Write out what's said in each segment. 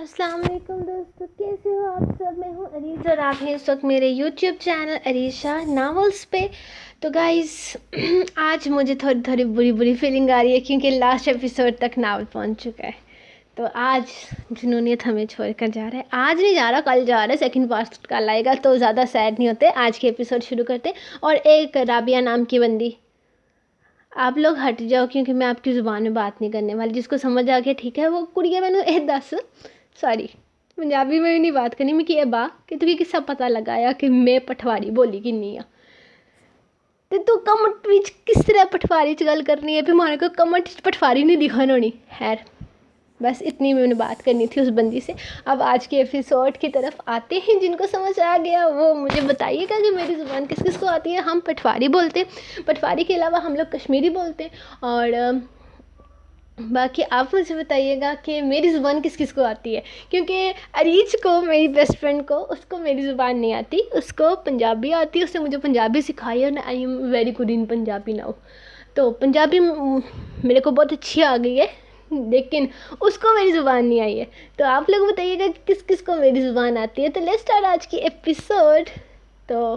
السلام علیکم دوستو، کیسے ہو آپ سب؟ میں ہوں عریض اور آپ ہیں اس وقت میرے یوٹیوب چینل عریشہ ناولز پہ. تو گائز آج مجھے تھوڑی بری فیلنگ آ رہی ہے کیونکہ لاسٹ ایپیسوڈ تک ناول پہنچ چکا ہے. تو آج جنونیت ہمیں چھوڑ کر جا رہا ہے. آج نہیں جا رہا، کل جا رہا ہے. سیکنڈ پارٹ کل آئے گا تو زیادہ سیڈ نہیں ہوتے. آج کے ایپیسوڈ شروع کرتے. اور ایک رابعہ نام کی بندی، آپ لوگ ہٹ جاؤ کیونکہ میں آپ کی زبان میں بات نہیں کرنے والی. جس کو سمجھ آ گیا ٹھیک ہے، وہ کڑیے مینوں دس سوری پنجابی میں بھی نہیں بات کرنی. میں کہ با کہ تھی کسا پتہ لگایا کہ میں پٹھواری بولی کنی ہاں تے تو کمنٹ وچ کس طرح پٹھواری چ گل کرنی ہے. بھی مارے کو کمنٹ پٹھواری نہیں دکھن ہونی. خیر بس اتنی میں نے بات کرنی تھی اس بندی سے. اب آج کے ایپیسوڈ کی طرف آتے ہیں. جن کو سمجھ آ گیا وہ مجھے بتائیے گا کہ میری زبان کس کس کو آتی ہے. ہم پٹھواری بولتے ہیں، پٹھواری کے علاوہ ہم لوگ کشمیری بولتے ہیں. اور باقی آپ مجھے بتائیے گا کہ میری زبان کس کس کو آتی ہے. کیونکہ عریج کو، میری بیسٹ فرینڈ کو، اس کو میری زبان نہیں آتی. اس کو پنجابی آتی ہے. اس نے مجھے پنجابی سکھائی ہے. I am very good in Punjabi now. تو پنجابی میرے کو بہت اچھی آ گئی ہے، لیکن اس کو میری زبان نہیں آئی ہے. تو آپ لوگ بتائیے گا کہ کس کس کو میری زبان آتی ہے. تو لیٹس اسٹارٹ آج کی ایپیسوڈ. تو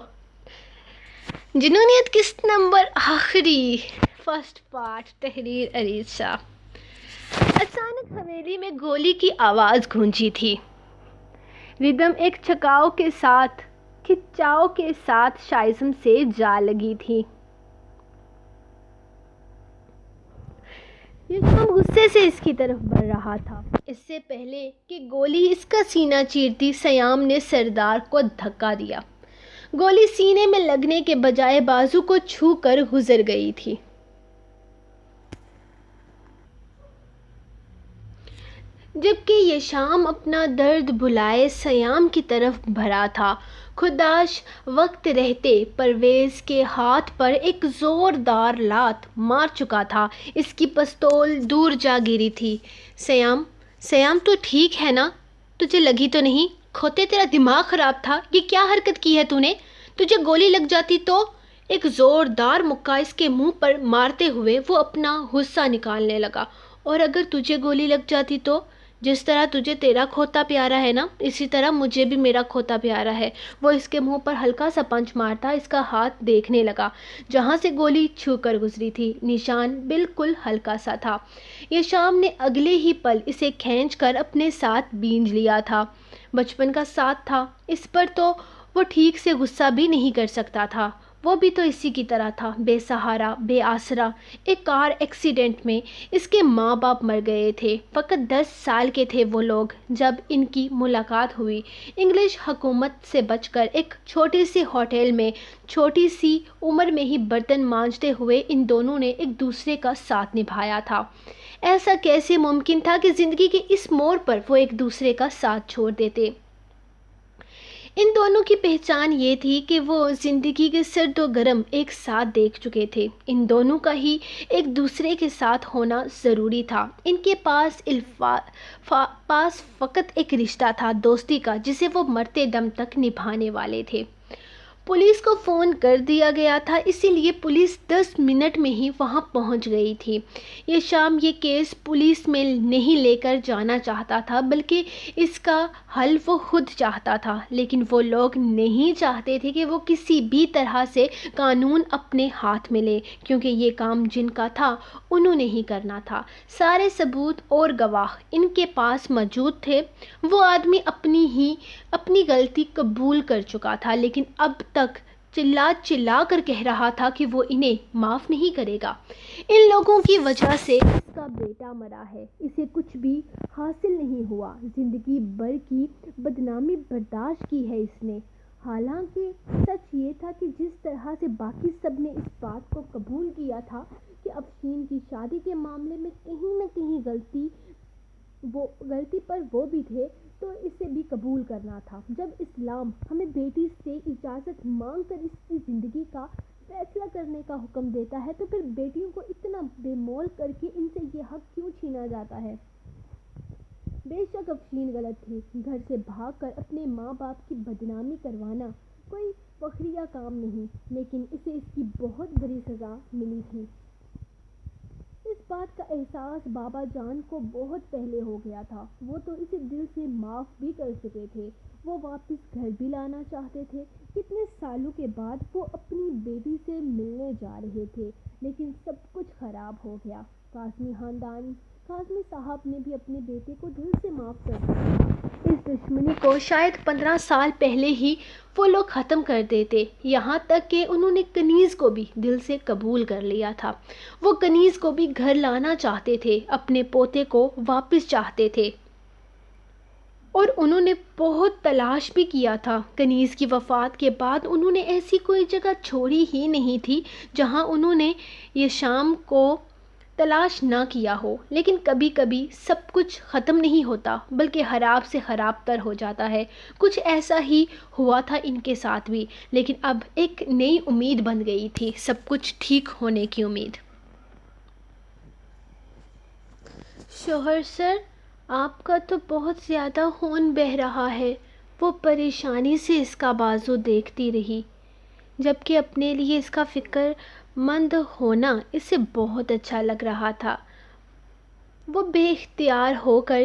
جنونیت قسط نمبر آخری فرسٹ پارٹ، تحریر عریض شاہ. اچانک حویلی میں گولی کی آواز گونجی تھی. ردم ایک چھکاؤ کے ساتھ، کھچاؤ کے ساتھ شائزم سے جا لگی تھی. یہ شام غصے سے اس کی طرف بڑھ رہا تھا. اس سے پہلے کہ گولی اس کا سینہ چیرتی، سیام نے سردار کو دھکا دیا. گولی سینے میں لگنے کے بجائے بازو کو چھو کر گزر گئی تھی. جبکہ یہ شام اپنا درد بھلائے سیام کی طرف بھرا تھا. خودداش وقت رہتے پرویز کے ہاتھ پر ایک زوردار لات مار چکا تھا. اس کی پستول دور جا گری تھی. سیام تو ٹھیک ہے نا؟ تجھے لگی تو نہیں؟ کھوتے تیرا دماغ خراب تھا. یہ کیا حرکت کی ہے تو نے؟ تجھے گولی لگ جاتی تو؟ ایک زوردار مکہ اس کے منہ پر مارتے ہوئے وہ اپنا غصہ نکالنے لگا. اور اگر تجھے گولی لگ جاتی تو؟ جس طرح تجھے تیرا کھوتا پیارا ہے نا، اسی طرح مجھے بھی میرا کھوتا پیارا ہے. وہ اس کے منہ پر ہلکا سا پنچ مارتا اس کا ہاتھ دیکھنے لگا جہاں سے گولی چھو کر گزری تھی. نشان بالکل ہلکا سا تھا. یہ شام نے اگلے ہی پل اسے کھینچ کر اپنے ساتھ بھینج لیا تھا. بچپن کا ساتھ تھا. اس پر تو وہ ٹھیک سے غصہ بھی نہیں کر سکتا تھا. وہ بھی تو اسی کی طرح تھا، بے سہارا، بے آسرا. ایک کار ایکسیڈنٹ میں اس کے ماں باپ مر گئے تھے. فقط 10 سال کے تھے وہ لوگ جب ان کی ملاقات ہوئی. انگلش حکومت سے بچ کر ایک چھوٹی سی ہوٹل میں چھوٹی سی عمر میں ہی برتن مانجتے ہوئے ان دونوں نے ایک دوسرے کا ساتھ نبھایا تھا. ایسا کیسے ممکن تھا کہ زندگی کے اس موڑ پر وہ ایک دوسرے کا ساتھ چھوڑ دیتے؟ ان دونوں کی پہچان یہ تھی کہ وہ زندگی کے سرد و گرم ایک ساتھ دیکھ چکے تھے. ان دونوں کا ہی ایک دوسرے کے ساتھ ہونا ضروری تھا. ان کے پاس فقط ایک رشتہ تھا، دوستی کا، جسے وہ مرتے دم تک نبھانے والے تھے. پولیس کو فون کر دیا گیا تھا، اسی لیے پولیس 10 منٹ میں ہی وہاں پہنچ گئی تھی. یہ شام یہ کیس پولیس میں نہیں لے کر جانا چاہتا تھا، بلکہ اس کا حل وہ خود چاہتا تھا. لیکن وہ لوگ نہیں چاہتے تھے کہ وہ کسی بھی طرح سے قانون اپنے ہاتھ میں لے، کیونکہ یہ کام جن کا تھا انہوں نے ہی کرنا تھا. سارے ثبوت اور گواہ ان کے پاس موجود تھے. وہ آدمی اپنی غلطی قبول کر چکا تھا، لیکن اب تک چلا کر کہہ رہا تھا کہ وہ انہیں معاف نہیں کرے گا. ان لوگوں کی وجہ سے اس کا بیٹا مرا ہے، اسے کچھ بھی حاصل نہیں ہوا. زندگی بھر کی بدنامی برداشت کی ہے اس نے. حالانکہ سچ یہ تھا کہ جس طرح سے باقی سب نے اس بات کو قبول کیا تھا کہ افشین کی شادی کے معاملے میں کہیں نہ کہیں غلطی پر وہ بھی تھے، تو اسے بھی قبول کرنا تھا. جب اسلام ہمیں بیٹی سے اجازت مانگ کر اس کی زندگی کا فیصلہ کرنے کا حکم دیتا ہے، تو پھر بیٹیوں کو اتنا بے مول کر کے ان سے یہ حق کیوں چھینا جاتا ہے؟ بے شک افشین غلط تھی. گھر سے بھاگ کر اپنے ماں باپ کی بدنامی کروانا کوئی فخریہ کام نہیں، لیکن اسے اس کی بہت بڑی سزا ملی تھی. اس اس بات کا احساس بابا جان کو بہت پہلے ہو گیا تھا۔ وہ تو اسے دل سے معاف بھی کر چکے تھے۔ وہ واپس گھر بھی لانا چاہتے تھے۔ کتنے سالوں کے بعد وہ اپنی بیٹی سے ملنے جا رہے تھے، لیکن سب کچھ خراب ہو گیا۔ کاظمی صاحب نے بھی اپنے بیٹے کو دل سے معاف کر دیا۔ اس دشمنی کو شاید 15 سال پہلے ہی وہ لوگ ختم کر دیتے، یہاں تک کہ انہوں نے کنیز کو بھی دل سے قبول کر لیا تھا۔ وہ کنیز کو بھی گھر لانا چاہتے تھے، اپنے پوتے کو واپس چاہتے تھے، اور انہوں نے بہت تلاش بھی کیا تھا۔ کنیز کی وفات کے بعد انہوں نے ایسی کوئی جگہ چھوڑی ہی نہیں تھی جہاں انہوں نے یشام کو تلاش نہ کیا ہو۔ لیکن کبھی کبھی سب کچھ ختم نہیں ہوتا، بلکہ خراب سے خراب تر ہو جاتا ہے۔ کچھ ایسا ہی ہوا تھا ان کے ساتھ بھی، لیکن اب ایک نئی امید بن گئی تھی، سب کچھ ٹھیک ہونے کی امید۔ شوہر سر، آپ کا تو بہت زیادہ خون بہہ رہا ہے۔ وہ پریشانی سے اس کا بازو دیکھتی رہی، جبکہ اپنے لیے اس کا فکر مند ہونا اسے بہت اچھا لگ رہا تھا۔ وہ بے اختیار ہو کر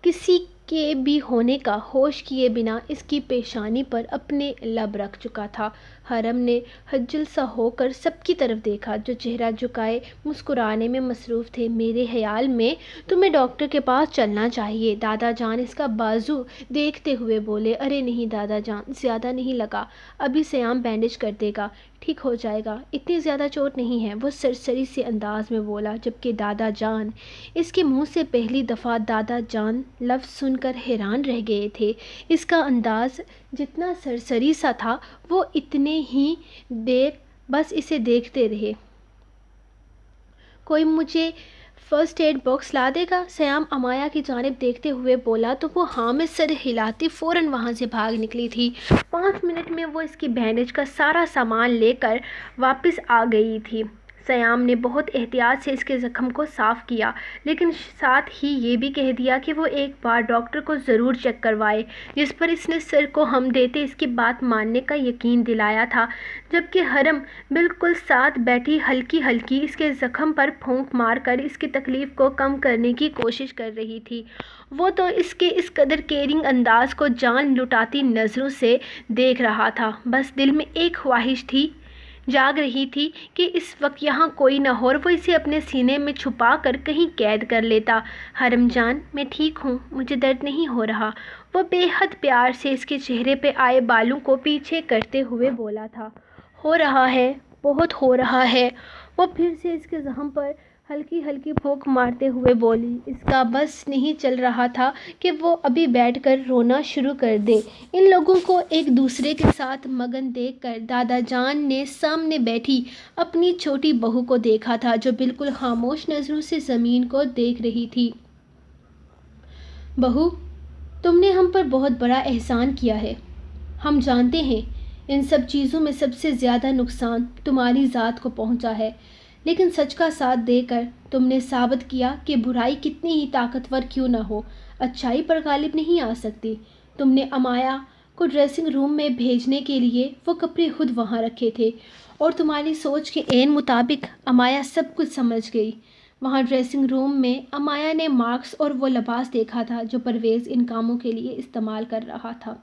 کسی کے بھی ہونے کا ہوش کیے بنا اس کی پیشانی پر اپنے لب رکھ چکا تھا۔ حرم نے خجل سا ہو کر سب کی طرف دیکھا، جو چہرہ جھکائے مسکرانے میں مصروف تھے۔ میرے خیال میں تمہیں ڈاکٹر کے پاس چلنا چاہیے، دادا جان اس کا بازو دیکھتے ہوئے بولے۔ ارے نہیں دادا جان، زیادہ نہیں لگا، ابھی سیام بینڈیج کر دے گا، ٹھیک ہو جائے گا، اتنی زیادہ چوٹ نہیں ہے، وہ سرسری سے انداز میں بولا، جبکہ دادا جان اس کے منہ سے پہلی دفعہ دادا جان لفظ سن کر حیران رہ گئے تھے۔ اس کا انداز جتنا سرسری سا تھا، وہ اتنے ہی دیر بس اسے دیکھتے رہے۔ کوئی مجھے فرسٹ ایڈ باکس لا دے گا؟ سیام امایا کی جانب دیکھتے ہوئے بولا تو وہ ہاں میں سر ہلاتی فوراً وہاں سے بھاگ نکلی تھی۔ 5 منٹ میں وہ اس کی بینڈیج کا سارا سامان لے کر واپس آ گئی تھی۔ سیام نے بہت احتیاط سے اس کے زخم کو صاف کیا، لیکن ساتھ ہی یہ بھی کہہ دیا کہ وہ ایک بار ڈاکٹر کو ضرور چیک کروائے، جس پر اس نے سر کو ہم دیتے اس کی بات ماننے کا یقین دلایا تھا، جبکہ حرم بالکل ساتھ بیٹھی ہلکی ہلکی اس کے زخم پر پھونک مار کر اس کی تکلیف کو کم کرنے کی کوشش کر رہی تھی۔ وہ تو اس کے اس قدر کیئرنگ انداز کو جان لٹاتی نظروں سے دیکھ رہا تھا۔ بس دل میں ایک خواہش تھی، جاگ رہی تھی کہ اس وقت یہاں کوئی نہ ہو اور وہ اسے اپنے سینے میں چھپا کر کہیں قید کر لیتا۔ حرم جان، میں ٹھیک ہوں، مجھے درد نہیں ہو رہا، وہ بے حد پیار سے اس کے چہرے پہ آئے بالوں کو پیچھے کرتے ہوئے بولا تھا۔ ہو رہا ہے، بہت ہو رہا ہے، وہ پھر سے اس کے زخم پر ہلکی ہلکی پھونک مارتے ہوئے بولی۔ اس کا بس نہیں چل رہا تھا کہ وہ ابھی بیٹھ کر رونا شروع کر دے۔ ان لوگوں کو ایک دوسرے کے ساتھ مگن دیکھ کر دادا جان نے سامنے بیٹھی اپنی چھوٹی بہو کو دیکھا تھا، جو بالکل خاموش نظروں سے زمین کو دیکھ رہی تھی۔ بہو، تم نے ہم پر بہت بڑا احسان کیا ہے، ہم جانتے ہیں ان سب چیزوں میں سب سے زیادہ نقصان تمہاری ذات کو پہنچا ہے، لیکن سچ کا ساتھ دے کر تم نے ثابت کیا کہ برائی کتنی ہی طاقتور کیوں نہ ہو، اچھائی پر غالب نہیں آ سکتی۔ تم نے امایا کو ڈریسنگ روم میں بھیجنے کے لیے وہ کپڑے خود وہاں رکھے تھے، اور تمہاری سوچ کے عین مطابق امایا سب کچھ سمجھ گئی۔ وہاں ڈریسنگ روم میں امایا نے ماسک اور وہ لباس دیکھا تھا جو پرویز ان کاموں کے لیے استعمال کر رہا تھا۔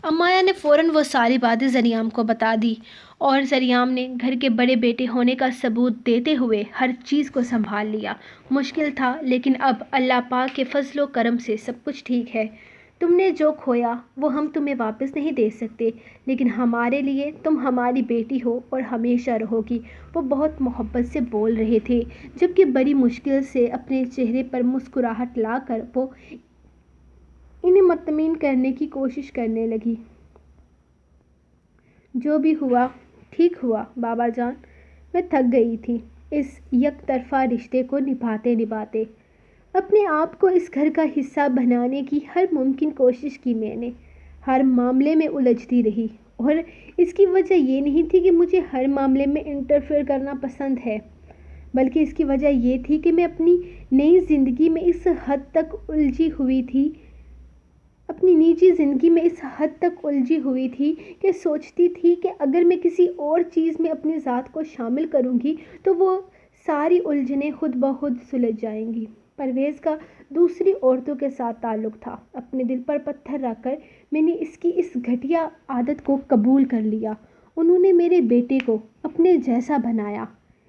امایا نے فوراً وہ ساری باتیں زریام کو بتا دی، اور زریام نے گھر کے بڑے بیٹے ہونے کا ثبوت دیتے ہوئے ہر چیز کو سنبھال لیا۔ مشکل تھا، لیکن اب اللہ پاک کے فضل و کرم سے سب کچھ ٹھیک ہے۔ تم نے جو کھویا وہ ہم تمہیں واپس نہیں دے سکتے، لیکن ہمارے لیے تم ہماری بیٹی ہو اور ہمیشہ رہو گی۔ وہ بہت محبت سے بول رہے تھے، جبکہ بڑی مشکل سے اپنے چہرے پر مسکراہٹ لا کر وہ انہیں مطمئن کرنے کی کوشش کرنے لگی۔ جو بھی ہوا ٹھیک ہوا بابا جان، میں تھک گئی تھی اس یک طرفہ رشتے کو نبھاتے۔ اپنے آپ کو اس گھر کا حصہ بنانے کی ہر ممکن کوشش کی میں نے، ہر معاملے میں الجھتی رہی، اور اس کی وجہ یہ نہیں تھی کہ مجھے ہر معاملے میں انٹرفیئر کرنا پسند ہے، بلکہ اس کی وجہ یہ تھی کہ میں اپنی نئی زندگی میں اس حد تک الجھی ہوئی تھی، اپنی نجی زندگی میں اس حد تک الجھی ہوئی تھی کہ سوچتی تھی کہ اگر میں کسی اور چیز میں اپنی ذات کو شامل کروں گی تو وہ ساری الجھنیں خود بخود سلجھ جائیں گی۔ پرویز کا دوسری عورتوں کے ساتھ تعلق تھا۔ اپنے دل پر پتھر رکھ کر میں نے اس کی اس گھٹیا عادت کو قبول کر لیا۔ انہوں نے میرے بیٹے کو اپنے جیسا بنایا۔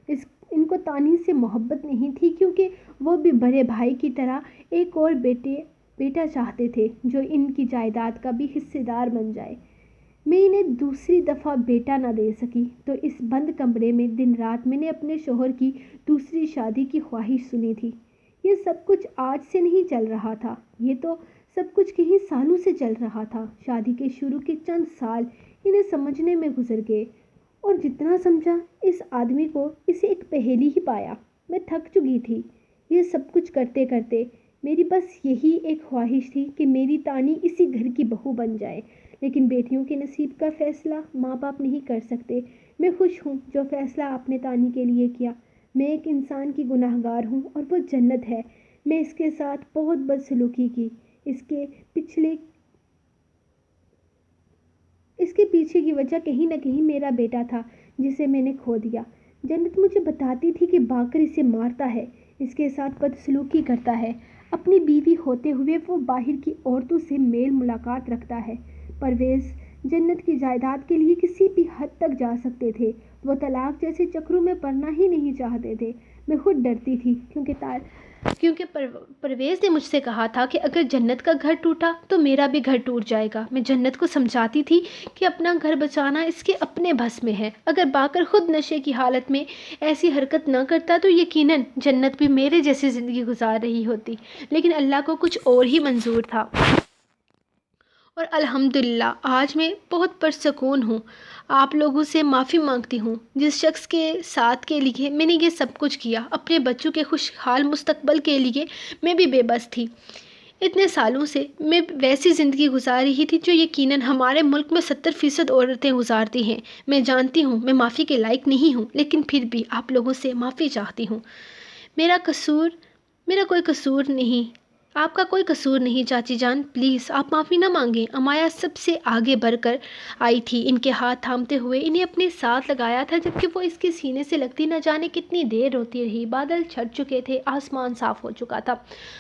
ان کو تانی سے محبت نہیں تھی کیونکہ وہ بھی بڑے بھائی کی طرح ایک اور بیٹا چاہتے تھے جو ان کی جائیداد کا بھی حصے دار بن جائے۔ میں انہیں دوسری دفعہ بیٹا نہ دے سکی تو اس بند کمرے میں دن رات میں نے اپنے شوہر کی دوسری شادی کی خواہش سنی تھی۔ یہ سب کچھ آج سے نہیں چل رہا تھا، یہ تو سب کچھ کئی سالوں سے چل رہا تھا۔ شادی کے شروع کے چند سال انہیں سمجھنے میں گزر گئے، اور جتنا سمجھا اس آدمی کو اسے ایک پہیلی ہی پایا۔ میں تھک چکی تھی یہ سب کچھ کرتے کرتے۔ میری بس یہی ایک خواہش تھی کہ میری تانی اسی گھر کی بہو بن جائے، لیکن بیٹیوں کے نصیب کا فیصلہ ماں باپ نہیں کر سکتے۔ میں خوش ہوں جو فیصلہ آپ نے تانی کے لیے کیا۔ میں ایک انسان کی گناہ گار ہوں اور وہ جنت ہے۔ میں اس کے ساتھ بہت بدسلوکی کی۔ اس کے پیچھے کی وجہ کہیں نہ کہیں میرا بیٹا تھا جسے میں نے کھو دیا۔ جنت مجھے بتاتی تھی کہ باقر اسے مارتا ہے، اس کے ساتھ بدسلوکی کرتا ہے۔ اپنی بیوی ہوتے ہوئے وہ باہر کی عورتوں سے میل ملاقات رکھتا ہے۔ پرویز جنت کی جائیداد کے لیے کسی بھی حد تک جا سکتے تھے۔ وہ طلاق جیسے چکروں میں پڑنا ہی نہیں چاہتے تھے۔ میں خود ڈرتی تھی کیونکہ پرویز نے مجھ سے کہا تھا کہ اگر جنت کا گھر ٹوٹا تو میرا بھی گھر ٹوٹ جائے گا۔ میں جنت کو سمجھاتی تھی کہ اپنا گھر بچانا اس کے اپنے بس میں ہے۔ اگر باقر خود نشے کی حالت میں ایسی حرکت نہ کرتا تو یقیناً جنت بھی میرے جیسی زندگی گزار رہی ہوتی، لیکن اللہ کو کچھ اور ہی منظور تھا۔ اور الحمدللہ آج میں بہت پرسکون ہوں۔ آپ لوگوں سے معافی مانگتی ہوں جس شخص کے ساتھ کے لیے میں نے یہ سب کچھ کیا۔ اپنے بچوں کے خوشحال مستقبل کے لیے میں بھی بے بس تھی۔ اتنے سالوں سے میں ویسی زندگی گزار رہی تھی جو یقیناً ہمارے ملک میں 70% عورتیں گزارتی ہیں۔ میں جانتی ہوں میں معافی کے لائق نہیں ہوں، لیکن پھر بھی آپ لوگوں سے معافی چاہتی ہوں۔ میرا کوئی قصور نہیں، آپ کا کوئی قصور نہیں چاچی جان، پلیز آپ معافی نہ مانگیں۔ امایا سب سے آگے بڑھ کر آئی تھی، ان کے ہاتھ تھامتے ہوئے انہیں اپنے ساتھ لگایا تھا جبکہ وہ اس کے سینے سے لگتی نہ جانے کتنی دیر روتی رہی۔ بادل چھٹ چکے تھے، آسمان صاف ہو چکا تھا۔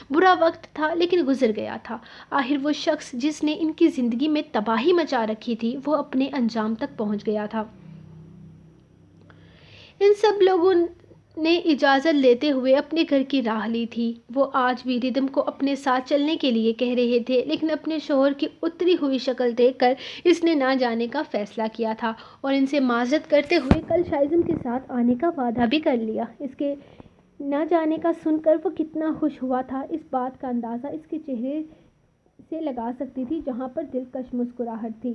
برا وقت تھا لیکن گزر گیا تھا۔ آخر وہ شخص جس نے ان کی زندگی میں تباہی مچا رکھی تھی وہ اپنے انجام تک پہنچ گیا تھا۔ ان سب لوگوں نے اجازت لیتے ہوئے اپنے گھر کی راہ لی تھی۔ وہ آج بھی ردم کو اپنے ساتھ چلنے کے لیے کہہ رہے تھے، لیکن اپنے شوہر کی اتری ہوئی شکل دیکھ کر اس نے نہ جانے کا فیصلہ کیا تھا اور ان سے معذرت کرتے ہوئے کل شائزم کے ساتھ آنے کا وعدہ بھی کر لیا۔ اس کے نہ جانے کا سن کر وہ کتنا خوش ہوا تھا، اس بات کا اندازہ اس کے چہرے سے لگا سکتی تھی جہاں پر دلکش مسکراہٹ تھی۔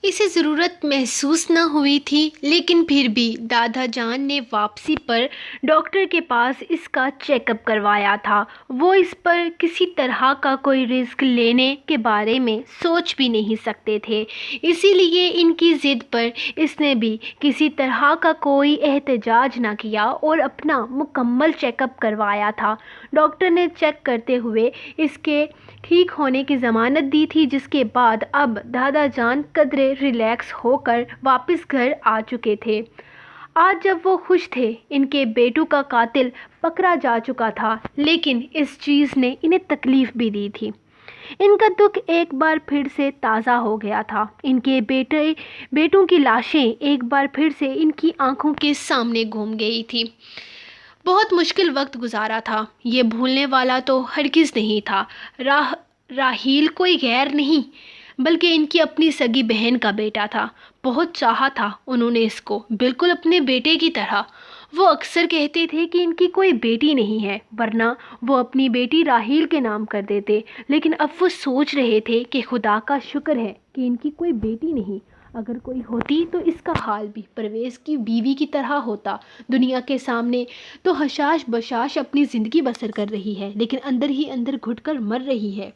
اسے ضرورت محسوس نہ ہوئی تھی، لیکن پھر بھی دادا جان نے واپسی پر ڈاکٹر کے پاس اس کا چیک اپ کروایا تھا۔ وہ اس پر کسی طرح کا کوئی رسک لینے کے بارے میں سوچ بھی نہیں سکتے تھے، اسی لیے ان کی ضد پر اس نے بھی کسی طرح کا کوئی احتجاج نہ کیا اور اپنا مکمل چیک اپ کروایا تھا۔ ڈاکٹر نے چیک کرتے ہوئے اس کے ٹھیک ہونے کی ضمانت دی تھی، جس کے بعد اب دادا جان قدرے ریلیکس ہو کر واپس گھر آ چکے تھے۔ آج جب وہ خوش تھے، ان کے بیٹوں کا قاتل پکڑا جا چکا تھا، لیکن اس چیز نے انہیں تکلیف بھی دی تھی۔ ان کا دکھ ایک بار پھر سے تازہ ہو گیا تھا۔ ان کے بیٹوں کی لاشیں ایک بار پھر سے ان کی آنکھوں کے سامنے گھوم گئی تھی۔ بہت مشکل وقت گزارا تھا، یہ بھولنے والا تو ہرگز نہیں تھا۔ راحیل کوئی غیر نہیں بلکہ ان کی اپنی سگی بہن کا بیٹا تھا۔ بہت چاہا تھا انہوں نے اس کو، بالکل اپنے بیٹے کی طرح۔ وہ اکثر کہتے تھے کہ ان کی کوئی بیٹی نہیں ہے، ورنہ وہ اپنی بیٹی راحیل کے نام کر دیتے، لیکن اب وہ سوچ رہے تھے کہ خدا کا شکر ہے کہ ان کی کوئی بیٹی نہیں۔ اگر کوئی ہوتی تو اس کا حال بھی پرویز کی بیوی کی طرح ہوتا۔ دنیا کے سامنے تو حشاش بشاش اپنی زندگی بسر کر رہی ہے، لیکن اندر ہی اندر گھٹ کر مر رہی ہے۔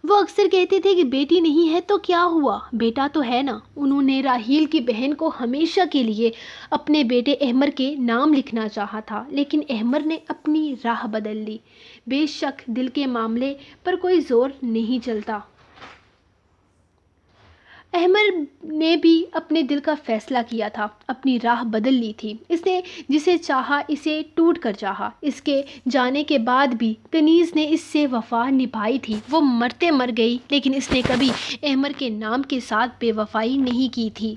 وہ اکثر کہتے تھے کہ بیٹی نہیں ہے تو کیا ہوا، بیٹا تو ہے نا۔ انہوں نے راحیل کی بہن کو ہمیشہ کے لیے اپنے بیٹے احمر کے نام لکھنا چاہا تھا، لیکن احمر نے اپنی راہ بدل لی۔ بے شک دل کے معاملے پر کوئی زور نہیں چلتا۔ احمد نے بھی اپنے دل کا فیصلہ کیا تھا، اپنی راہ بدل لی تھی۔ اس نے جسے چاہا اسے ٹوٹ کر چاہا۔ اس کے جانے کے بعد بھی کنیز نے اس سے وفا نبھائی تھی۔ وہ مرتے مر گئی لیکن اس نے کبھی احمد کے نام کے ساتھ بے وفائی نہیں کی تھی۔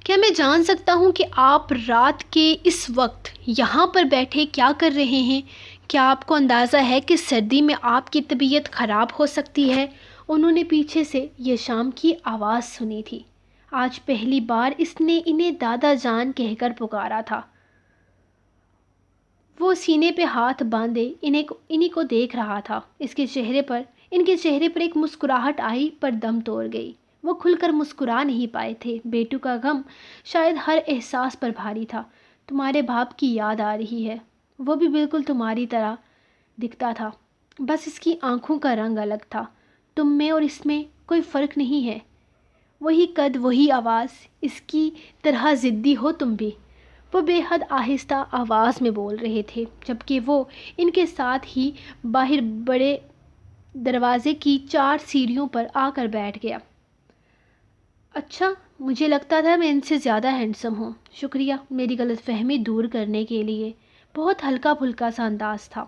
کیا میں جان سکتا ہوں کہ آپ رات کے اس وقت یہاں پر بیٹھے کیا کر رہے ہیں؟ کیا آپ کو اندازہ ہے کہ سردی میں آپ کی طبیعت خراب ہو سکتی ہے؟ انہوں نے پیچھے سے یشام کی آواز سنی تھی۔ آج پہلی بار اس نے انہیں دادا جان کہہ کر پکارا تھا۔ وہ سینے پہ ہاتھ باندھے انہیں کو دیکھ رہا تھا۔ ان کے چہرے پر ایک مسکراہٹ آئی پر دم توڑ گئی۔ وہ کھل کر مسکرا نہیں پائے تھے۔ بیٹو کا غم شاید ہر احساس پر بھاری تھا۔ تمہارے باپ کی یاد آ رہی ہے۔ وہ بھی بالکل تمہاری طرح دکھتا تھا، بس اس کی آنکھوں کا رنگ الگ تھا۔ تم میں اور اس میں کوئی فرق نہیں ہے۔ وہی قد، وہی آواز، اس کی طرح ضدی ہو تم بھی۔ وہ بے حد آہستہ آواز میں بول رہے تھے جبکہ وہ ان کے ساتھ ہی باہر بڑے دروازے کی 4 سیڑھیوں پر آ کر بیٹھ گیا۔ اچھا، مجھے لگتا تھا میں ان سے زیادہ ہینڈسم ہوں۔ شکریہ میری غلط فہمی دور کرنے کے لیے۔ بہت ہلکا پھلکا سا انداز تھا۔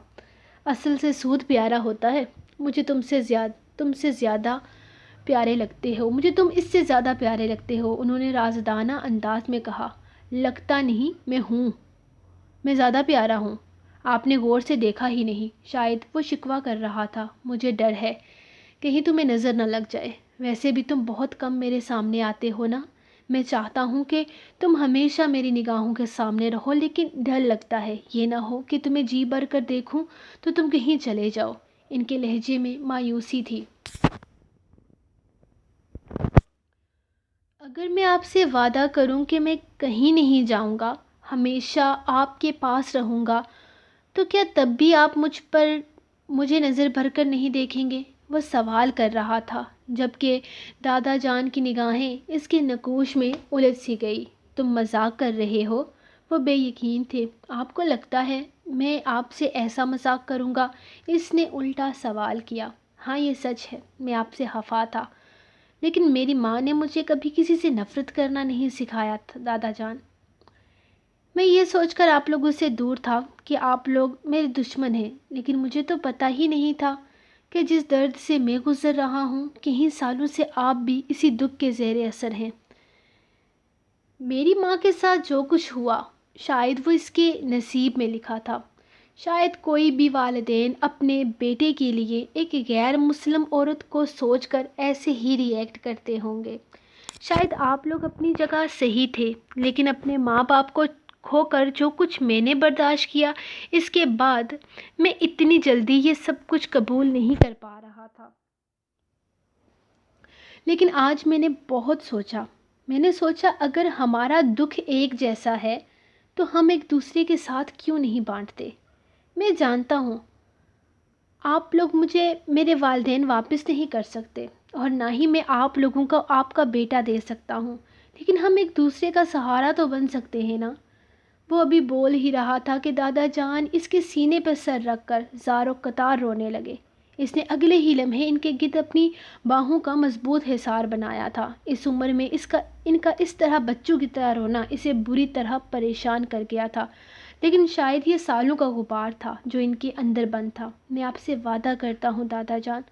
اصل سے سود پیارا ہوتا ہے۔ مجھے تم سے زیادہ پیارے لگتے ہو۔ مجھے تم اس سے زیادہ پیارے لگتے ہو، انہوں نے رازدانہ انداز میں کہا۔ لگتا نہیں، میں ہوں۔ میں زیادہ پیارا ہوں۔ آپ نے غور سے دیکھا ہی نہیں۔ شاید وہ شکوہ کر رہا تھا۔ مجھے ڈر ہے کہیں تمہیں نظر نہ لگ جائے۔ ویسے بھی تم بہت کم میرے سامنے آتے ہو نا۔ میں چاہتا ہوں کہ تم ہمیشہ میری نگاہوں کے سامنے رہو، لیکن ڈر لگتا ہے یہ نہ ہو کہ تمہیں جی بھر کر دیکھوں تو تم کہیں چلے جاؤ۔ ان کے لہجے میں مایوسی تھی۔ اگر میں آپ سے وعدہ کروں کہ میں کہیں نہیں جاؤں گا، ہمیشہ آپ کے پاس رہوں گا، تو کیا تب بھی آپ مجھے نظر بھر کر نہیں دیکھیں گے؟ وہ سوال کر رہا تھا جبکہ دادا جان کی نگاہیں اس کے نقوش میں الجھ سی گئی۔ تم مذاق کر رہے ہو؟ وہ بے یقین تھے۔ آپ کو لگتا ہے میں آپ سے ایسا مذاق کروں گا؟ اس نے الٹا سوال کیا۔ ہاں، یہ سچ ہے، میں آپ سے خفا تھا، لیکن میری ماں نے مجھے کبھی کسی سے نفرت کرنا نہیں سکھایا تھا دادا جان۔ میں یہ سوچ کر آپ لوگوں سے دور تھا کہ آپ لوگ میرے دشمن ہیں، لیکن مجھے تو پتہ ہی نہیں تھا کہ جس درد سے میں گزر رہا ہوں، کئی سالوں سے آپ بھی اسی دکھ کے زیر اثر ہیں۔ میری ماں کے ساتھ جو کچھ ہوا، شاید وہ اس کے نصیب میں لکھا تھا۔ شاید کوئی بھی والدین اپنے بیٹے کے لیے ایک غیر مسلم عورت کو سوچ کر ایسے ہی ری ایکٹ کرتے ہوں گے۔ شاید آپ لوگ اپنی جگہ صحیح تھے، لیکن اپنے ماں باپ کو کھو کر جو کچھ میں نے برداشت کیا، اس کے بعد میں اتنی جلدی یہ سب کچھ قبول نہیں کر پا رہا تھا۔ لیکن آج میں نے بہت سوچا۔ میں نے سوچا اگر ہمارا دکھ ایک جیسا ہے تو ہم ایک دوسرے کے ساتھ کیوں نہیں بانٹتے؟ میں جانتا ہوں آپ لوگ مجھے میرے والدین واپس نہیں کر سکتے اور نہ ہی میں آپ لوگوں کو آپ کا بیٹا دے سکتا ہوں، لیکن ہم ایک دوسرے کا سہارا تو بن سکتے ہیں نا۔ وہ ابھی بول ہی رہا تھا کہ دادا جان اس کے سینے پر سر رکھ کر زار و قطار رونے لگے۔ اس نے اگلے ہی لمحے ان کے گرد اپنی باہوں کا مضبوط حصار بنایا تھا۔ اس عمر میں ان کا اس طرح بچوں کی طرح رونا اسے بری طرح پریشان کر گیا تھا، لیکن شاید یہ سالوں کا غبار تھا جو ان کے اندر بند تھا۔ میں آپ سے وعدہ کرتا ہوں دادا جان،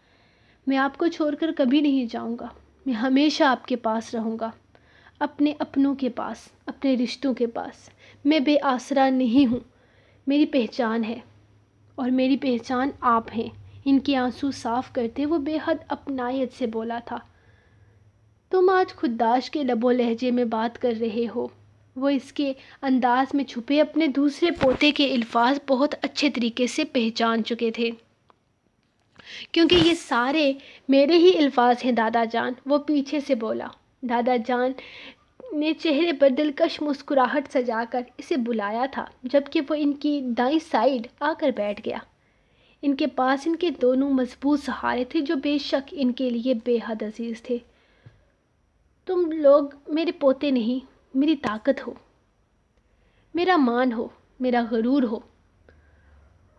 میں آپ کو چھوڑ کر کبھی نہیں جاؤں گا۔ میں ہمیشہ آپ کے پاس رہوں گا، اپنے اپنوں کے پاس، اپنے رشتوں کے پاس۔ میں بے آسرا نہیں ہوں، میری پہچان ہے اور میری پہچان آپ ہیں۔ ان کے آنسو صاف کرتے وہ بے حد اپنائیت سے بولا تھا۔ تم آج خداش کے لب و لہجے میں بات کر رہے ہو۔ وہ اس کے انداز میں چھپے اپنے دوسرے پوتے کے الفاظ بہت اچھے طریقے سے پہچان چکے تھے، کیونکہ یہ سارے میرے ہی الفاظ ہیں دادا جان، وہ پیچھے سے بولا۔ دادا جان نے چہرے پر دلکش مسکراہٹ سجا کر اسے بلایا تھا جبکہ وہ ان کی دائیں سائیڈ آ کر بیٹھ گیا۔ ان کے پاس ان کے دونوں مضبوط سہارے تھے جو بے شک ان کے لیے بے حد عزیز تھے۔ تم لوگ میرے پوتے نہیں، میری طاقت ہو، میرا مان ہو، میرا غرور ہو۔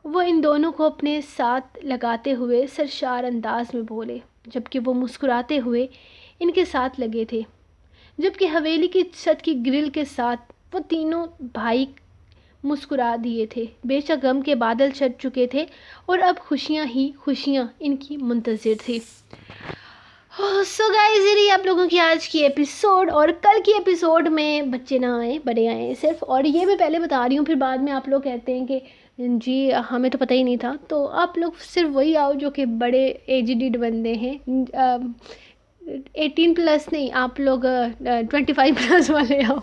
وہ ان دونوں کو اپنے ساتھ لگاتے ہوئے سرشار انداز میں بولے۔ جبکہ وہ مسکراتے ہوئے ان کے ساتھ لگے تھے، جبکہ حویلی کی چھت کی گرل کے ساتھ وہ تینوں بھائی مسکرا دیے تھے۔ بے شک غم کے بادل چھٹ چکے تھے اور اب خوشیاں ہی خوشیاں ان کی منتظر تھی۔ سو گائز، یہ رہی آپ لوگوں کی آج کی ایپیسوڈ، اور کل کی ایپیسوڈ میں بچے نہ آئے، بڑے آئے صرف، اور یہ میں پہلے بتا رہی ہوں، پھر بعد میں آپ لوگ کہتے ہیں کہ جی ہمیں تو پتہ ہی نہیں تھا، تو آپ لوگ صرف وہی آؤ جو کہ بڑے ایجڈ بندے ہیں، 18+ نہیں، آپ لوگ 25+ والے آؤ۔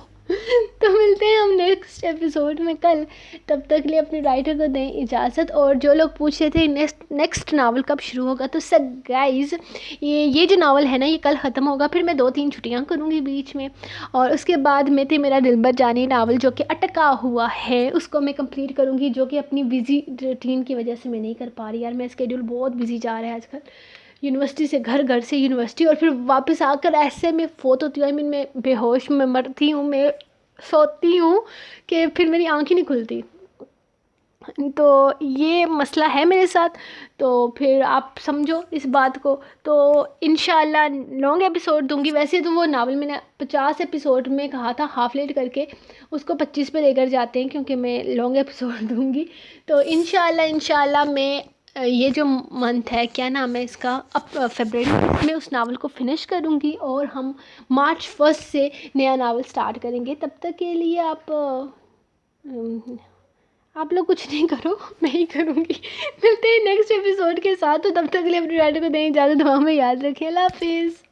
تو ملتے ہیں ہم نیکسٹ ایپیسوڈ میں کل، تب تک لیے اپنے رائٹر کو دیں اجازت۔ اور جو لوگ پوچھ رہے تھے نیکسٹ ناول کب شروع ہوگا، تو سر گائز یہ جو ناول ہے نا یہ کل ختم ہوگا، پھر میں 2-3 چھٹیاں کروں گی بیچ میں، اور اس کے بعد میں تھے میرا دلبر جانی ناول جو کہ اٹکا ہوا ہے، اس کو میں کمپلیٹ کروں گی، جو کہ اپنی بزی روٹین کی وجہ سے میں نہیں کر پا رہی یار، میں اسکیڈول بہت بزی جا رہا ہے آج کل، یونیورسٹی سے گھر، گھر سے یونیورسٹی، اور پھر واپس آ کر ایسے میں فوت ہوتی ہوں، میں بے ہوش میں مرتی ہوں، میں سوتی ہوں کہ پھر میری آنکھ ہی نہیں کھلتی، تو یہ مسئلہ ہے میرے ساتھ، تو پھر آپ سمجھو اس بات کو، تو انشاءاللہ لانگ ایپیسوڈ دوں گی، ویسے تو وہ ناول میں نے 50 ایپیسوڈ میں کہا تھا ہاف لیٹ کر کے، اس کو 25 پہ لے کر جاتے ہیں کیونکہ میں لانگ ایپیسوڈ دوں گی، تو انشاءاللہ میں یہ جو منتھ ہے، کیا نام ہے اس کا، اب فیبرری میں اس ناول کو فنش کروں گی، اور ہم مارچ 1 سے نیا ناول سٹارٹ کریں گے، تب تک کے لیے آپ لوگ کچھ نہیں کرو، میں ہی کروں گی۔ ملتے ہیں نیکسٹ ایپیسوڈ کے ساتھ، تو تب تک کے لیے اپنے رائٹر کو دیں اجازت، دعا میں یاد رکھیں، اللہ حافظ۔